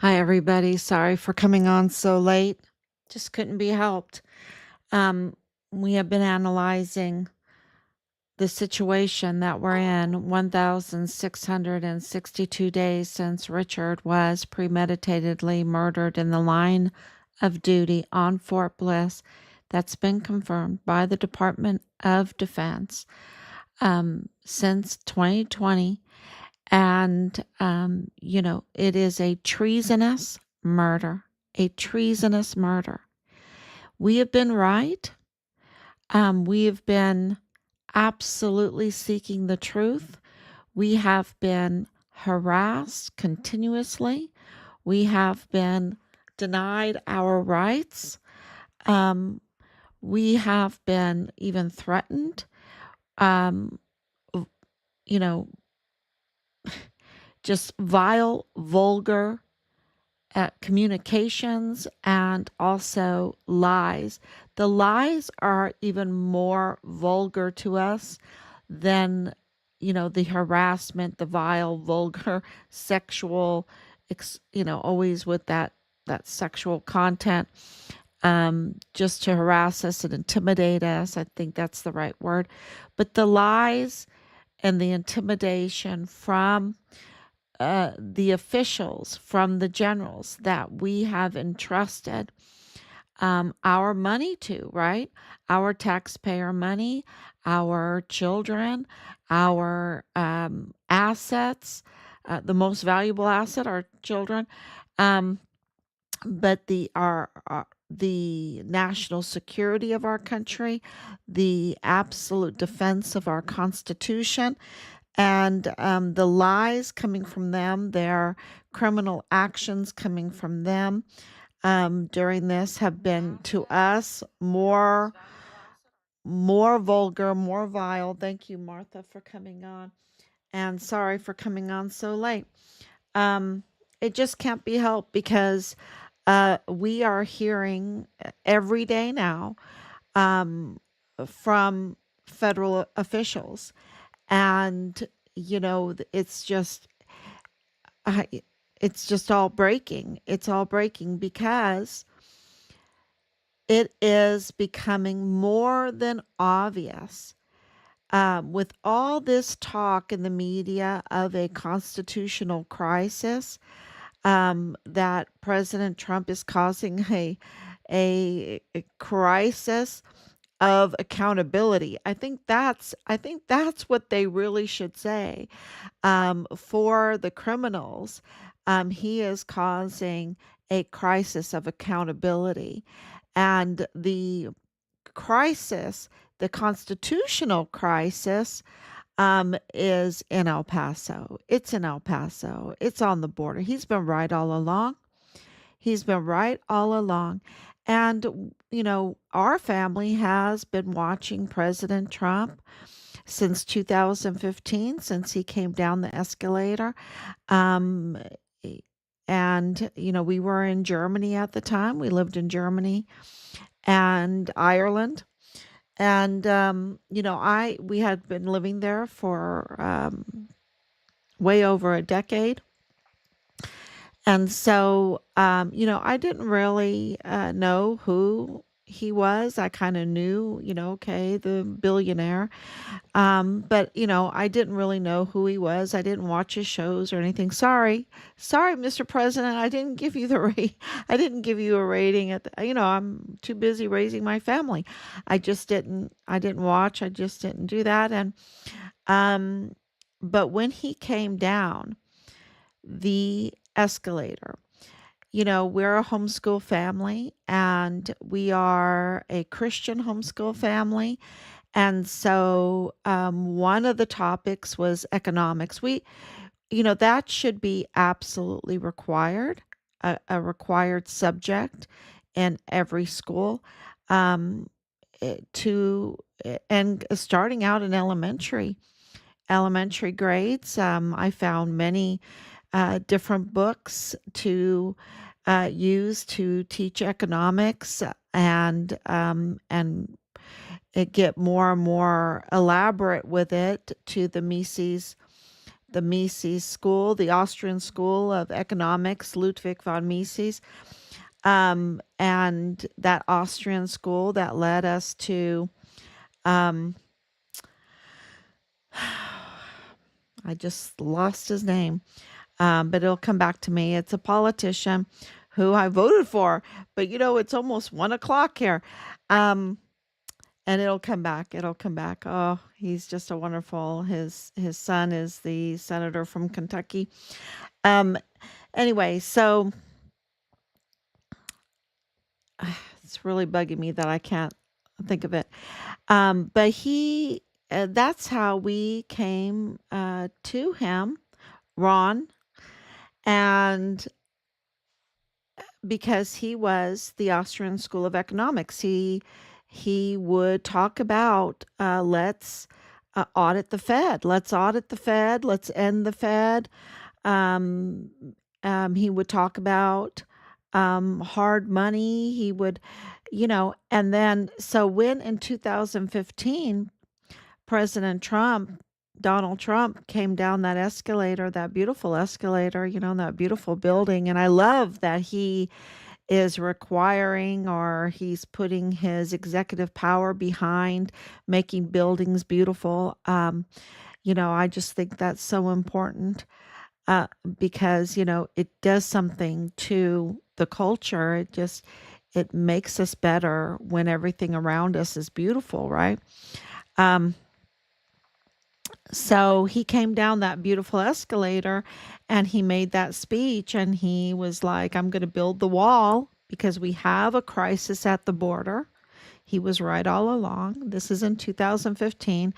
Hi, everybody. Sorry for coming on so late. Just couldn't be helped. Um, we have been analyzing the situation that we're in 1,662 days since Richard was premeditatedly murdered in the line of duty on Fort Bliss. That's been confirmed by the Department of Defense since 2020. And, it is a treasonous murder, a treasonous murder. We have been right. We have been absolutely seeking the truth. We have been harassed continuously. We have been denied our rights. Um, we have been even threatened. Um, you know, just vile, vulgar communications and also lies. The lies are even more vulgar to us than, the harassment, the vile, vulgar, sexual, always with that sexual content, just to harass us and intimidate us. I think that's the right word. But the lies and the intimidation from the officials, from the generals that we have entrusted our money to, right? Our taxpayer money, our children, our assets, the most valuable asset, our children, um, but the national security of our country, the absolute defense of our Constitution, and the lies coming from them, their criminal actions coming from them during this have been to us more vulgar, more vile. Thank you, Martha, for coming on, and sorry for coming on so late. Um, it just can't be helped because we are hearing every day now um, from federal officials, and I, it's just all breaking. It's all breaking because it is becoming more than obvious with all this talk in the media of a constitutional crisis that President Trump is causing a crisis of accountability. I think that's what they really should say. For the criminals, he is causing a crisis of accountability. And crisis, the constitutional crisis, is in El Paso. It's in El Paso. It's on the border. He's been right all along. He's been right all along. And, our family has been watching President Trump since 2015, since he came down the escalator. Um, and, we were in Germany at the time. We lived in Germany and Ireland. And, we had been living there for way over a decade. And so, I didn't really know who he was. I kind of knew, okay, the billionaire. But, I didn't really know who he was. I didn't watch his shows or anything. Sorry, Mr. President. I didn't give you the rate. I didn't give you a rating I'm too busy raising my family. I didn't watch. I just didn't do that. And, um, but when he came down the escalator, we're a homeschool family and we are a Christian homeschool family. And so one of the topics was economics. That should be absolutely required, a required subject in every school and starting out in elementary grades. I found many different books to use to teach economics and it get more and more elaborate with it to the Mises the Mises School, the Austrian School of Economics, Ludwig von Mises. And that Austrian school that led us to, um, I just lost his name, but it'll come back to me. It's a politician who I voted for, but it's almost 1 o'clock here. Um, and it'll come back. It'll come back. Oh, he's just a wonderful. His son is the senator from Kentucky. Um, anyway, so it's really bugging me that I can't think of it. But that's how we came to him, Ron, and because he was the Austrian School of Economics, he would talk about let's audit the Fed, let's audit the Fed, let's end the Fed. Um, he would talk about hard money. He would, and then so when in 2015 President Trump, Donald Trump, came down that escalator, that beautiful escalator, that beautiful building. And I love that he is requiring or he's putting his executive power behind making buildings beautiful. I just think that's so important uh, because, it does something to the culture. It makes us better when everything around us is beautiful, right? Um, So he came down that beautiful escalator and he made that speech and he was like, I'm going to build the wall because we have a crisis at the border. He was right all along. This is in 2015.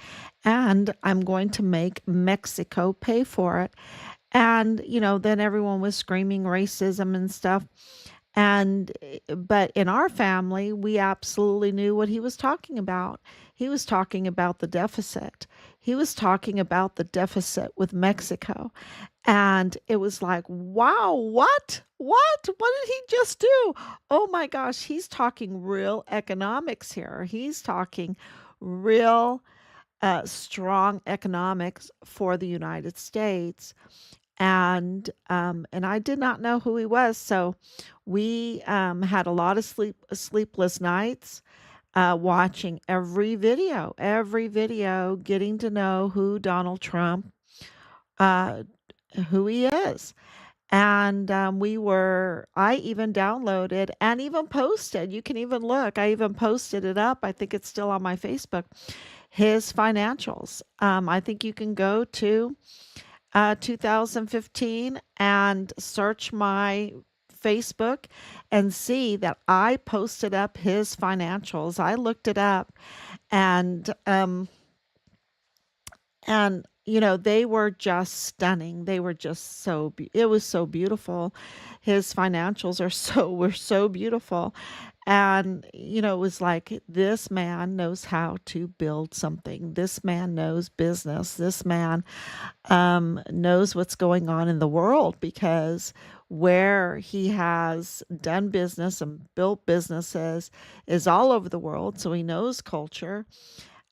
And I'm going to make Mexico pay for it. And, then everyone was screaming racism and stuff. But in our family, we absolutely knew what he was talking about. He was talking about the deficit. He was talking about the deficit with Mexico. And it was like, wow, what? What? What did he just do? Oh my gosh, he's talking real economics here. He's talking real strong economics for the United States. And I did not know who he was, so we had a lot of sleepless nights watching every video, getting to know who Donald Trump, uh, who he is. And I even downloaded and even posted. You can even look. I even posted it up. I think it's still on my Facebook. His financials. I think you can go to 2015 and search my Facebook and see that I posted up his financials. I looked it up and they were just stunning. They were just it was so beautiful. His financials were so beautiful. And it was like this man knows how to build something. This man knows business. This man knows what's going on in the world because where he has done business and built businesses is all over the world. So he knows culture,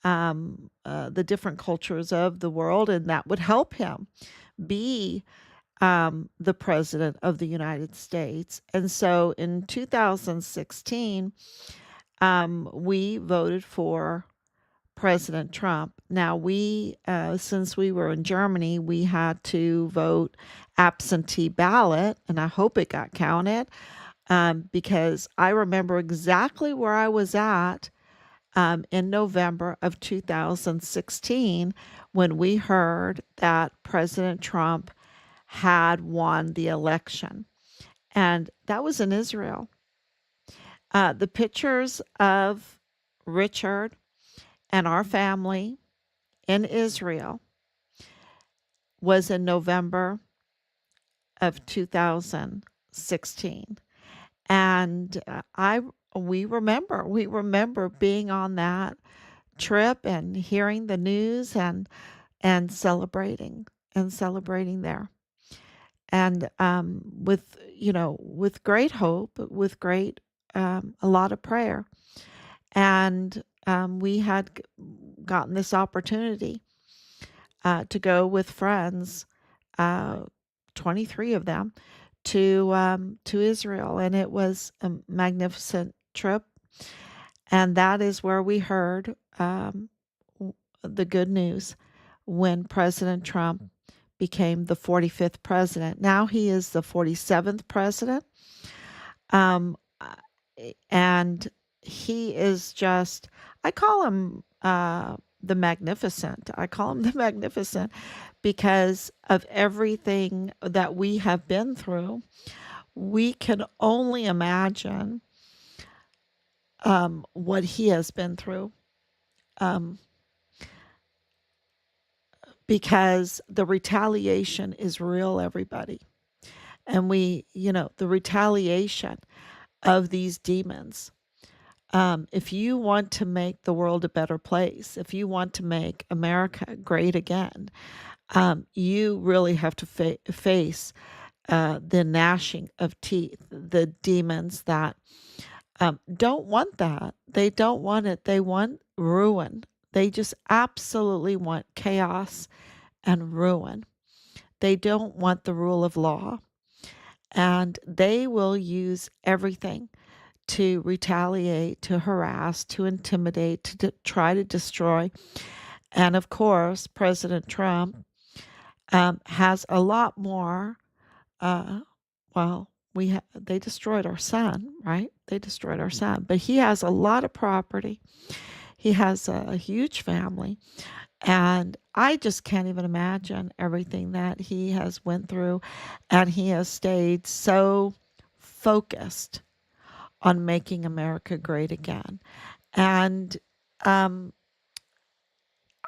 the different cultures of the world, and that would help him be the president of the United States. And so in 2016, we voted for President Trump. Now, since we were in Germany, we had to vote absentee ballot, and I hope it got counted because I remember exactly where I was at in November of 2016 when we heard that President Trump had won the election. And that was in Israel. The pictures of Richard and our family in Israel was in November of 2016. And we remember being on that trip and hearing the news and celebrating there. And with great hope, with great a lot of prayer. And we had gotten this opportunity to go with friends uh, 23 of them, to Israel, and it was a magnificent trip. And that is where we heard the good news when President Trump became the 45th president. Now he is the 47th president. Um, uh, and he is just, I call him the Magnificent. I call him the Magnificent because of everything that we have been through. We can only imagine what he has been through. Um, because the retaliation is real, everybody. And the retaliation of these demons. If you want to make the world a better place, if you want to make America great again, you really have to face the gnashing of teeth, the demons that don't want that. They don't want it. They want ruin. They just absolutely want chaos and ruin. They don't want the rule of law. And they will use everything to retaliate, to harass, to intimidate, to try to destroy. And of course, President Trump has a lot more. Uh, well, they destroyed our son, right? They destroyed our son, but he has a lot of property. He has a huge family, and I just can't even imagine everything that he has went through, and he has stayed so focused on making America great again. And um,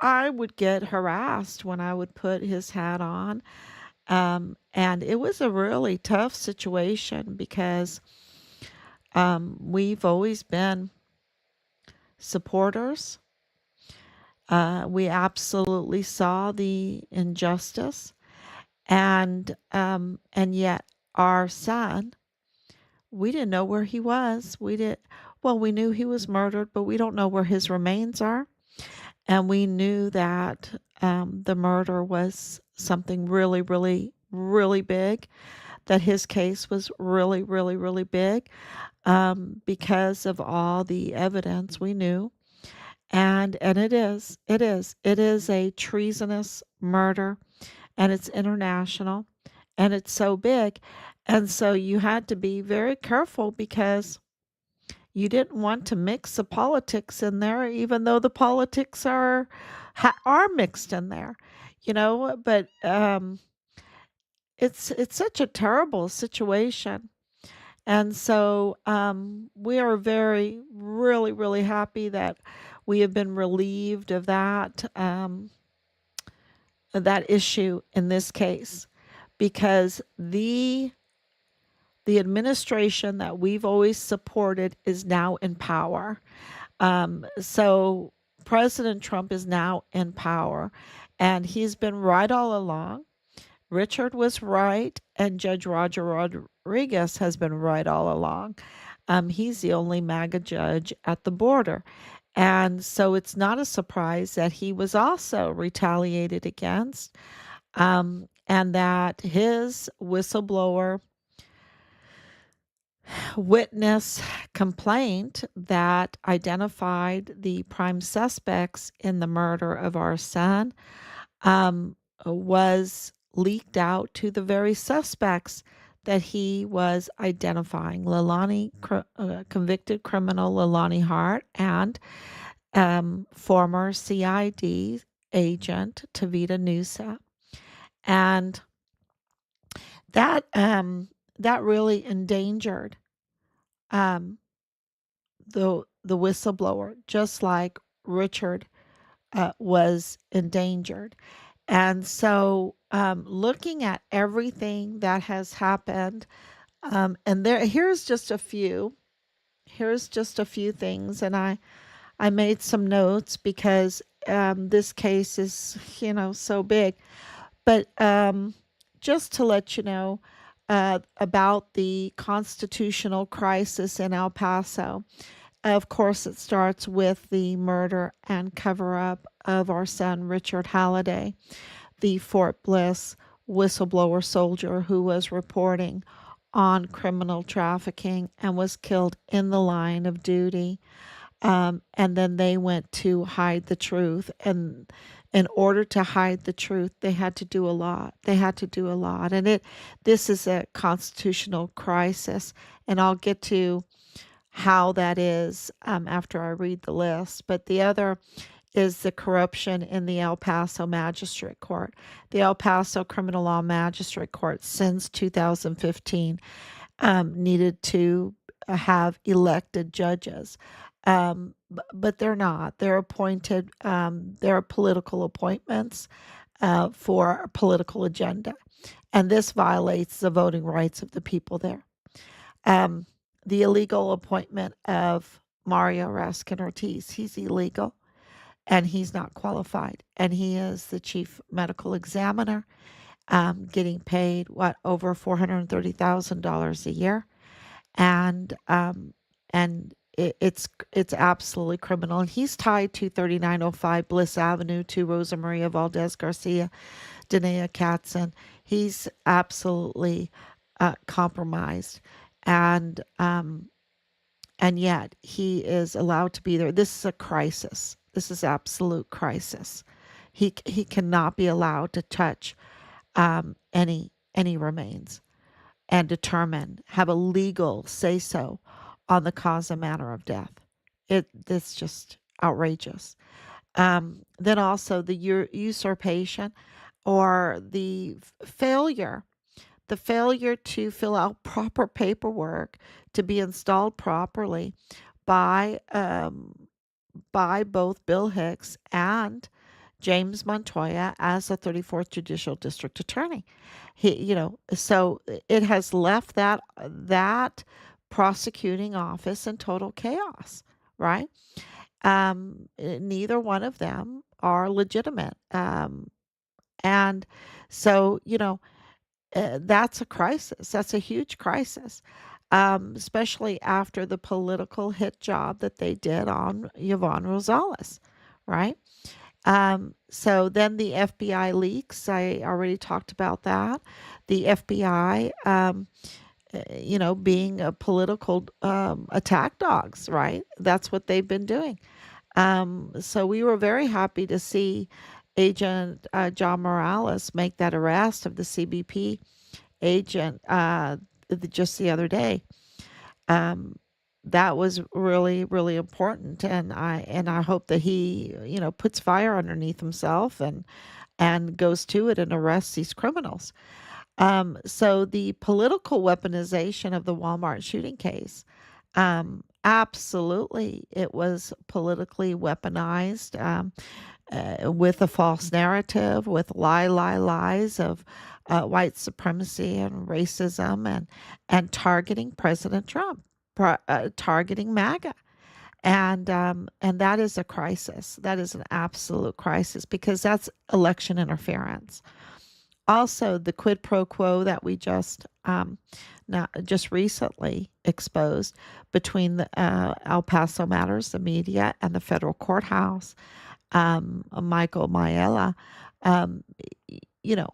I would get harassed when I would put his hat on. And it was a really tough situation because we've always been supporters. We absolutely saw the injustice, and yet our son, we didn't know where he was. Well, we knew he was murdered, but we don't know where his remains are. And we knew that the murder was something really, really, really big, that his case was really, really, really big because of all the evidence we knew. And it is a treasonous murder, and it's international, and it's so big. And so you had to be very careful because you didn't want to mix the politics in there, even though the politics are mixed in there, but it's such a terrible situation. And so we are very, really, really happy that we have been relieved of that issue in this case, because the administration that we've always supported is now in power. So President Trump is now in power, and he's been right all along. Richard was right, and Judge Roger Rodriguez has been right all along. He's the only MAGA judge at the border. And so it's not a surprise that he was also retaliated against, and that his whistleblower witness complaint that identified the prime suspects in the murder of our son was leaked out to the very suspects that he was identifying: convicted criminal Leilani Hart, and former CID agent Tavita Nusa. And that really endangered um, the whistleblower, just like Richard was endangered. And so, looking at everything that has happened, and here's just a few. Here's just a few things, and I made some notes because this case is, so big. But just to let you know about the constitutional crisis in El Paso. Of course, it starts with the murder and cover up of our son, Richard Halliday, the Fort Bliss whistleblower soldier who was reporting on criminal trafficking and was killed in the line of duty. And then they went to hide the truth. And in order to hide the truth, they had to do a lot. They had to do a lot. And this is a constitutional crisis. And I'll get to how that is after I read the list. But the other is the corruption in the El Paso Magistrate Court. The El Paso Criminal Law Magistrate Court, since 2015, needed to have elected judges. But they're not. They're appointed, they're political appointments for a political agenda. And this violates the voting rights of the people there. Um, the illegal appointment of Mario Raskin Ortiz, he's illegal and he's not qualified. And he is the chief medical examiner, getting paid, over $430,000 a year. And it's absolutely criminal. And he's tied to 3905 Bliss Avenue, to Rosa Maria Valdez Garcia, Danae Katzen. He's absolutely compromised, and and yet he is allowed to be there. This is a crisis. This is absolute crisis. He cannot be allowed to touch any remains and have a legal say so on the cause and manner of death. It's just outrageous. Then also the usurpation, or the failure to fill out proper paperwork to be installed properly by both Bill Hicks and James Montoya as the 34th Judicial District Attorney. So it has left that prosecuting office in total chaos, right? Neither one of them are legitimate. And so, that's a crisis. That's a huge crisis, especially after the political hit job that they did on Yvonne Rosales, right? So then the FBI leaks. I already talked about that. The FBI, being a political attack dogs, right? That's what they've been doing. So we were very happy to see Agent John Morales make that arrest of the CBP agent just the other day. That was really, really important, and I hope that he, puts fire underneath himself and goes to it and arrests these criminals. So the political weaponization of the Walmart shooting case, absolutely, it was politically weaponized, with a false narrative, with lies of white supremacy and racism, and targeting President Trump, targeting MAGA. And that is a crisis. That is an absolute crisis, because that's election interference. Also, the quid pro quo that we just recently exposed between the El Paso Matters, the media, and the federal courthouse, Michael Mayela, um, you know,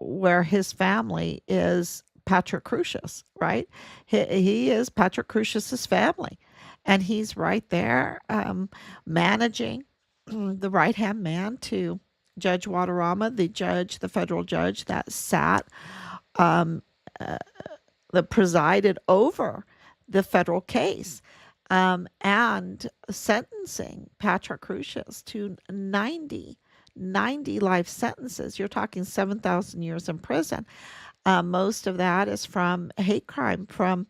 where his family is Patrick Crucius, right? He is Patrick Crucius's family, and he's right there, managing the right hand man to Judge Waterama, the federal judge that sat, um, uh, that presided over the federal case, and sentencing Patrick Crucius to 90 life sentences. You're talking 7,000 years in prison. Most of that is from hate crime, from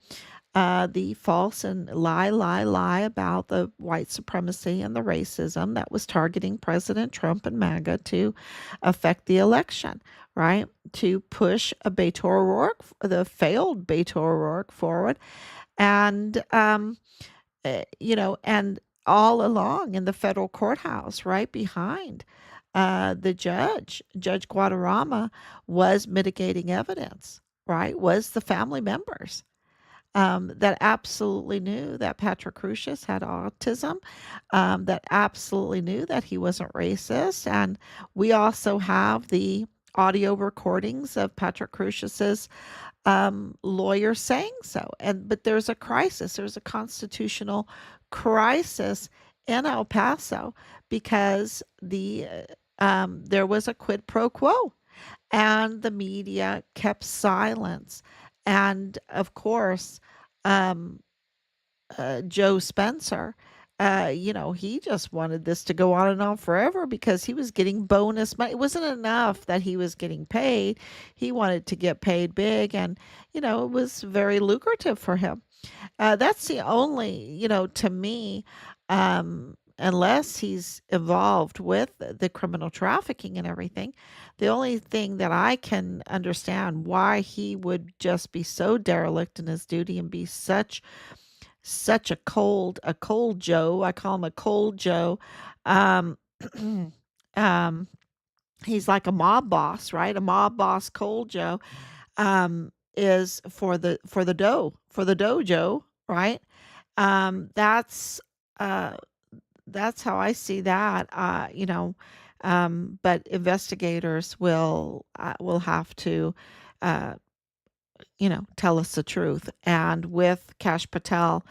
the false and lie about the white supremacy and the racism that was targeting President Trump and MAGA to affect the election, right? To push a Beto O'Rourke, the failed Beto O'Rourke, forward. And, and all along in the federal courthouse, right behind the Judge Guadarrama, was mitigating evidence, right? Was the family members, that absolutely knew that Patrick Crucius had autism, that absolutely knew that he wasn't racist. And we also have the audio recordings of Patrick Crusius's lawyer saying so. And but there's a crisis. There's a constitutional crisis in El Paso because there was a quid pro quo, and the media kept silence. And of course, um, Joe Spencer, he just wanted this to go on and on forever because he was getting bonus money. It wasn't enough that he was getting paid. He wanted to get paid big, and, it was very lucrative for him. That's the only, to me, unless he's involved with the criminal trafficking and everything, the only thing that I can understand why he would just be so derelict in his duty and be such a cold Joe. I call him a cold Joe. Um, um, he's like a mob boss, right? A mob boss, cold Joe, is for the dojo, right? Um, that's uh, that's how I see that. But investigators will have to, uh, tell us the truth. And with Cash Patel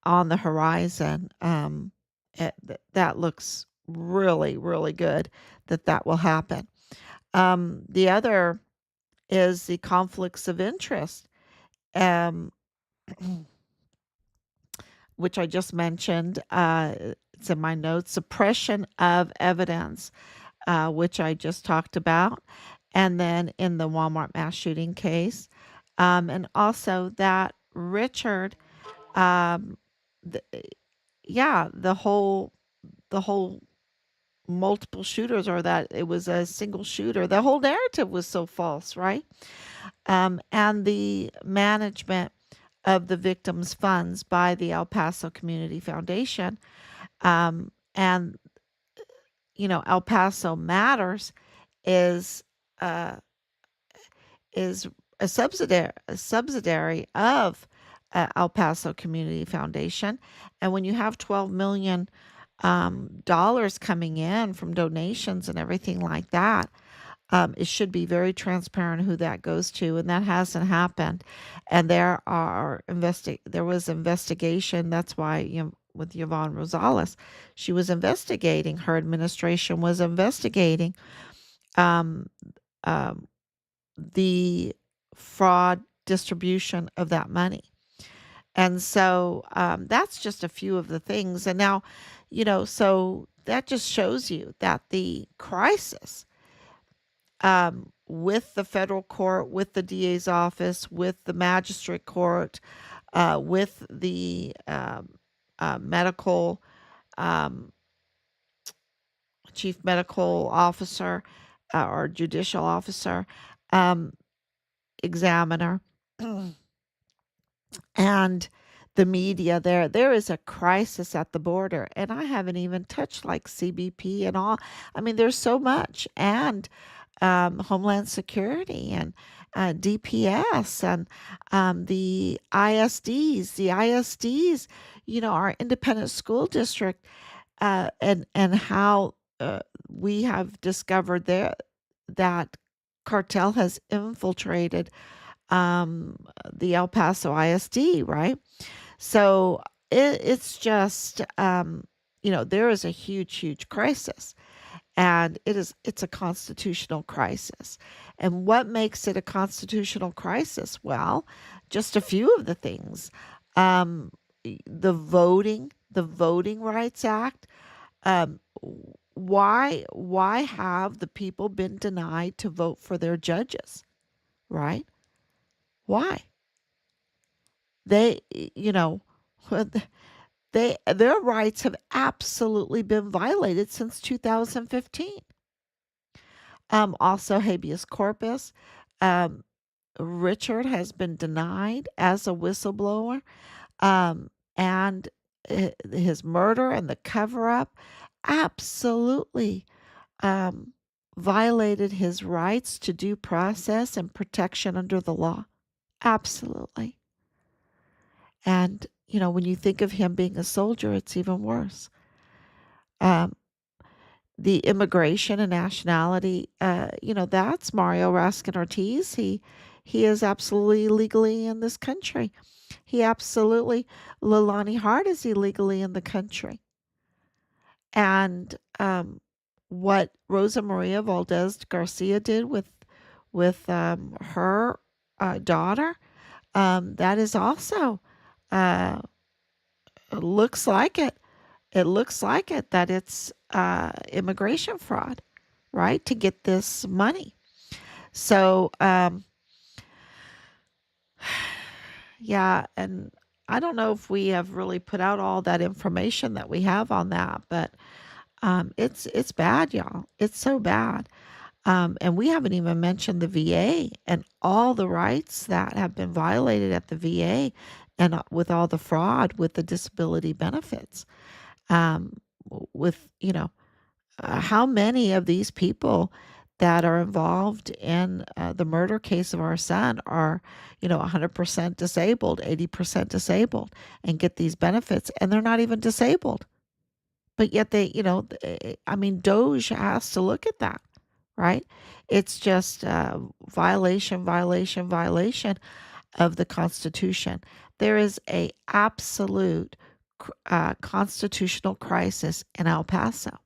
on the horizon, that looks really, really good that will happen. The other is the conflicts of interest, um, which I just mentioned. It's in my notes. Suppression of evidence, which I just talked about, and then in the Walmart mass shooting case, and also that Richard, um, the, yeah, the whole multiple shooters, or that it was a single shooter. The whole narrative was so false, right? And the management of the victims' funds by the El Paso Community Foundation. And, El Paso Matters is uh, is a subsidiary of El Paso Community Foundation. And when you have 12 million dollars coming in from donations and everything like that, it should be very transparent who that goes to, and that hasn't happened. And there was investigation. That's why, with Yvonne Rosales, she was investigating. Her administration was investigating um, um, the fraud distribution of that money. And so that's just a few of the things. And now, so that just shows you that the crisis, with the federal court, with the DA's office, with the magistrate court, with the medical um, chief medical officer, or judicial officer, um, examiner, and the media, there is a crisis at the border. And I haven't even touched like CBP and all. I mean, there's so much. And Homeland Security, and DPS, and the ISDs, our independent school district, and how we have discovered there that cartel has infiltrated um, the El Paso ISD, right? So it's just, there is a huge, huge crisis, and it's a constitutional crisis. And what makes it a constitutional crisis? Well, just a few of the things. Um, the Voting Rights Act. Um, why have the people been denied to vote for their judges? Right? Why? They, their rights have absolutely been violated since 2015. Also, habeas corpus. Um, Richard has been denied as a whistleblower, and his murder and the cover up absolutely um, violated his rights to due process and protection under the law. Absolutely. And, when you think of him being a soldier, it's even worse. Um, the immigration and nationality, that's Mario Raskin Ortiz. He is absolutely illegally in this country. He absolutely Leilani Hart is illegally in the country. And what Rosa Maria Valdez Garcia did with her daughter, that is also uh, looks like it. It looks like it that it's immigration fraud, right? To get this money. So yeah, and I don't know if we have really put out all that information that we have on that, but it's bad, y'all. It's so bad. And we haven't even mentioned the VA and all the rights that have been violated at the VA and with all the fraud with the disability benefits. Um, with, how many of these people that are involved in the murder case of our son are, 100% disabled, 80% disabled, and get these benefits, and they're not even disabled. But yet I mean, Doge has to look at that, right? It's just violation, violation, violation of the Constitution. There is a absolute constitutional crisis in El Paso.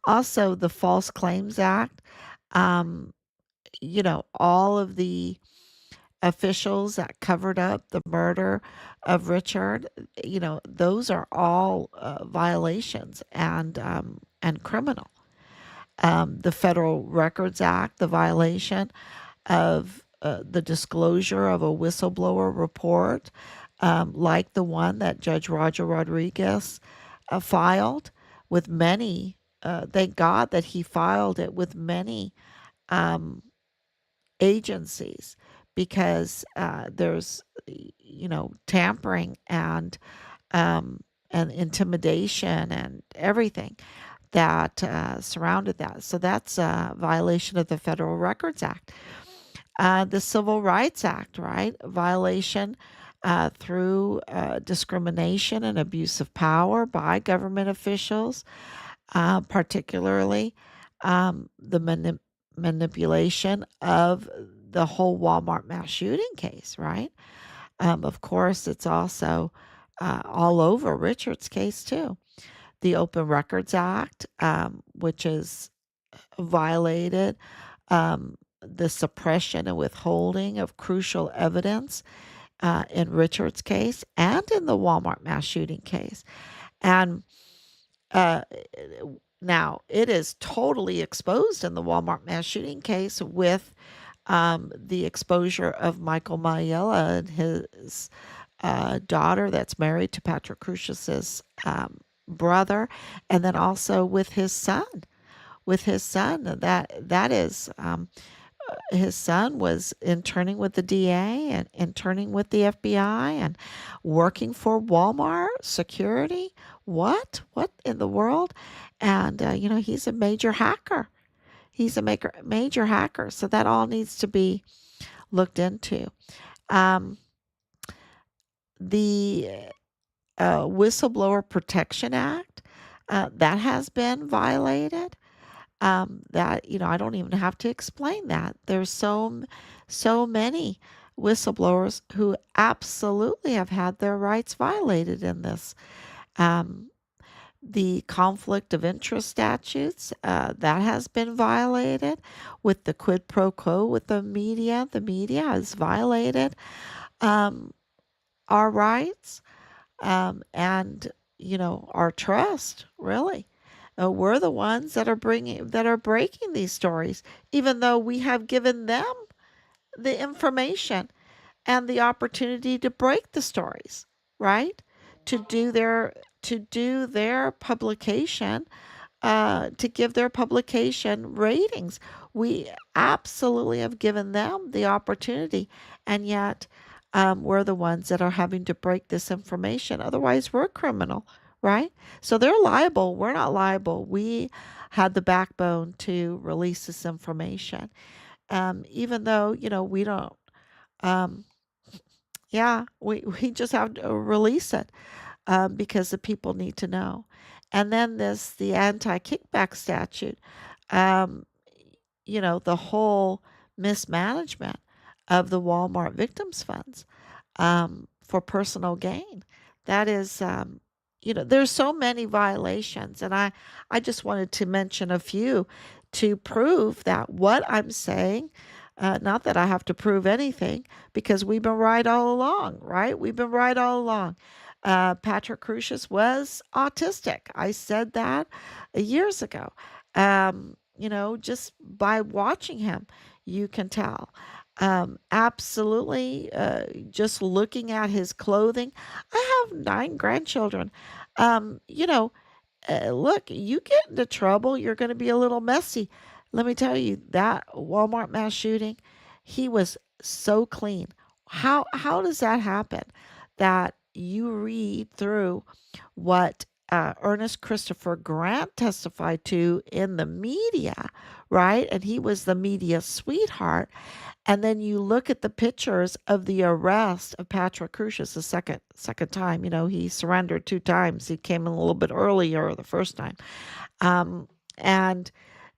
Also, the False Claims Act, um, all of the officials that covered up the murder of Richard, those are all violations and criminal. The Federal Records Act, the violation of the disclosure of a whistleblower report, like the one that Judge Roger Rodriguez filed with many. Thank God that he filed it with many um, agencies because there's, tampering and intimidation and everything that surrounded that. So that's a violation of the Federal Records Act. The Civil Rights Act, right? Violation through discrimination and abuse of power by government officials, particularly the manipulation of the whole Walmart mass shooting case, right? Of course, it's also all over Richard's case, too. The Open Records Act, which is violated, the suppression and withholding of crucial evidence in Richard's case and in the Walmart mass shooting case. And uh, now it is totally exposed in the Walmart mass shooting case with the exposure of Michael Mayella and his daughter that's married to Patrick Crucius's brother, and then also with his son. With his son, that is his son was interning with the DA and interning with the FBI and working for Walmart security. What in the world? And he's a major hacker. He's a major hacker. So that all needs to be looked into. Um, the Whistleblower Protection Act, that has been violated. That I don't even have to explain that. There's so many whistleblowers who absolutely have had their rights violated in this. Um, the conflict of interest statutes, that has been violated with the quid pro quo with the media. The media has violated um, our rights and our trust, really. We're the ones that are breaking these stories, even though we have given them the information and the opportunity to break the stories, right? To do their publication, to give their publication ratings. We absolutely have given them the opportunity, and yet we're the ones that are having to break this information. Otherwise, we're criminal, right? So they're liable. We're not liable. We had the backbone to release this information, even though we don't. Um, yeah, we just have to release it. because the people need to know. And then the anti-kickback statute, um, the whole mismanagement of the Walmart victims funds for personal gain. That is, there's so many violations, and I just wanted to mention a few to prove that what I'm saying, not that I have to prove anything, because we've been right all along, right? We've been right all along. Patrick Crucius was autistic. I said that years ago. Just by watching him, you can tell. Absolutely. Just looking at his clothing. I have 9 grandchildren. Um, you know, Look, you get into trouble, you're going to be a little messy. Let me tell you, that Walmart mass shooting, he was so clean. How does that happen? That you read through what Ernest Christopher Grant testified to in the media, right? And he was the media sweetheart. And then you look at the pictures of the arrest of Patrick Crucius the second time. He surrendered 2 times. He came in a little bit earlier the first time. And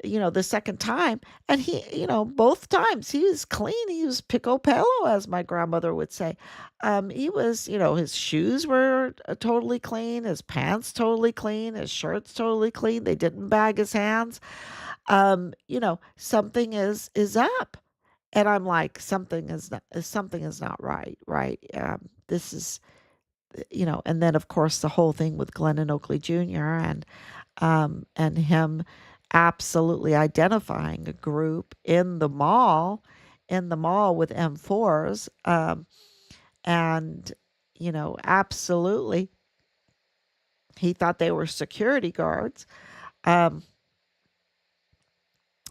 the second time, and he, both times he was clean. He was pico pelo, as my grandmother would say. He was, his shoes were totally clean, his pants totally clean, his shirts totally clean. They didn't bag his hands. Something is up. And I'm like, something is not right, right? This is, and then of course the whole thing with Glennon Oakley Jr. And him absolutely identifying a group in the mall with M4s, and absolutely he thought they were security guards. Um,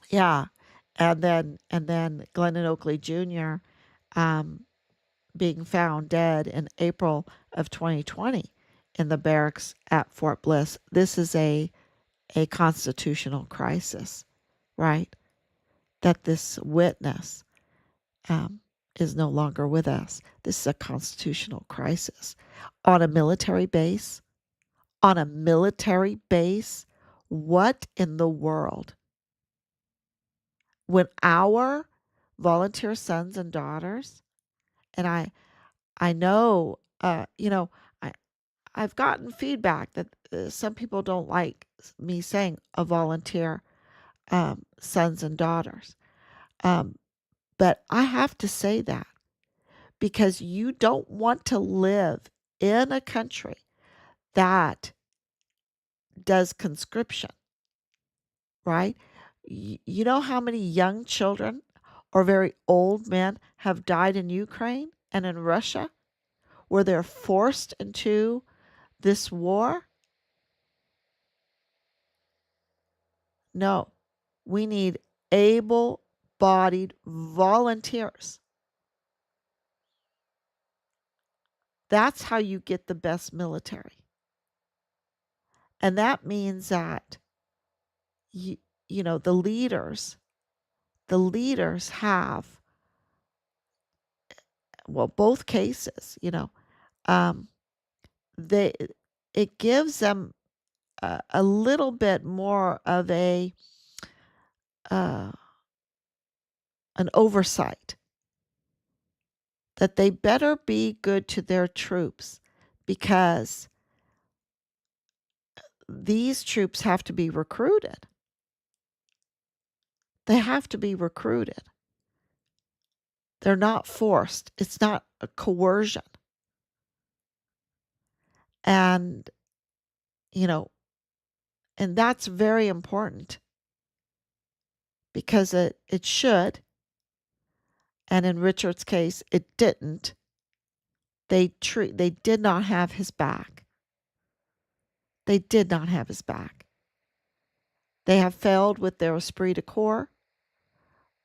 yeah, and then Glennon Oakley Jr. Um, being found dead in April of 2020 in the barracks at Fort Bliss. This is a constitutional crisis, right? That this witness um, is no longer with us. This is a constitutional crisis. On a military base, on a military base, what in the world? When our volunteer sons and daughters, and I know, I, I've gotten feedback that some people don't like me saying a volunteer sons and daughters. Um, but I have to say that because you don't want to live in a country that does conscription, right? You know how many young children or very old men have died in Ukraine and in Russia where they're forced into this war? No, we need able bodied volunteers. That's how you get the best military. And that means that you, the leaders have, well, both cases, um, they it gives them a little bit more of uh, an oversight that they better be good to their troops because these troops have to be recruited. They have to be recruited. They're not forced. It's not a coercion. And, you know, and that's very important because it should. And in Richard's case, it didn't. They did not have his back. They did not have his back. They have failed with their esprit de corps,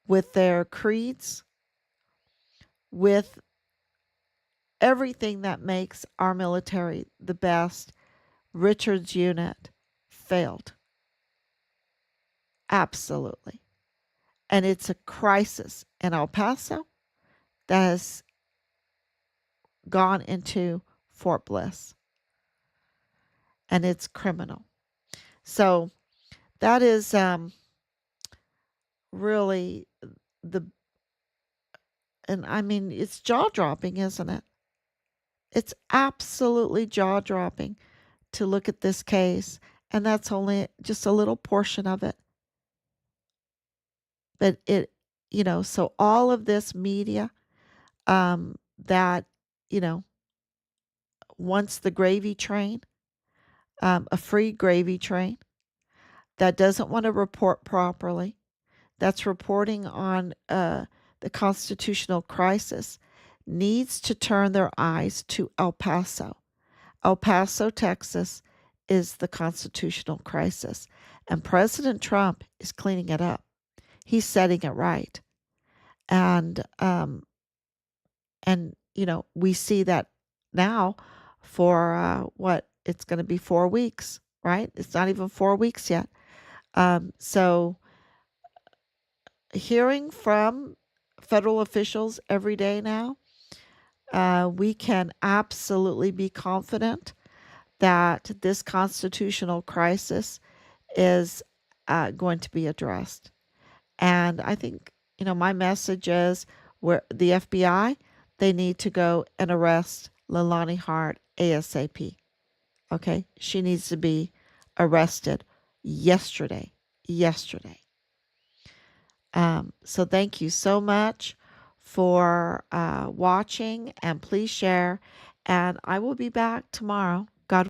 with their creeds, with everything that makes our military the best. Richard's unit failed. Absolutely. And it's a crisis in El Paso that has gone into Fort Bliss. and it's criminal. So that is really the, and I mean, it's jaw dropping, isn't it? It's absolutely jaw dropping to look at this case. And that's only just a little portion of it. But so all of this media that, you know, wants the gravy train, a free gravy train, that doesn't want to report properly, that's reporting on the constitutional crisis, needs to turn their eyes to El Paso. El Paso, Texas is the constitutional crisis, and President Trump is cleaning it up. He's setting it right. And we see that now for what it's going to be 4 weeks, right? It's not even 4 weeks yet. So hearing from federal officials every day now, we can absolutely be confident that this constitutional crisis is going to be addressed. And I think, my message is where the FBI, they need to go and arrest Leilani Hart ASAP. Okay? She needs to be arrested yesterday. Yesterday. So thank you so much for watching, and please share. And I will be back tomorrow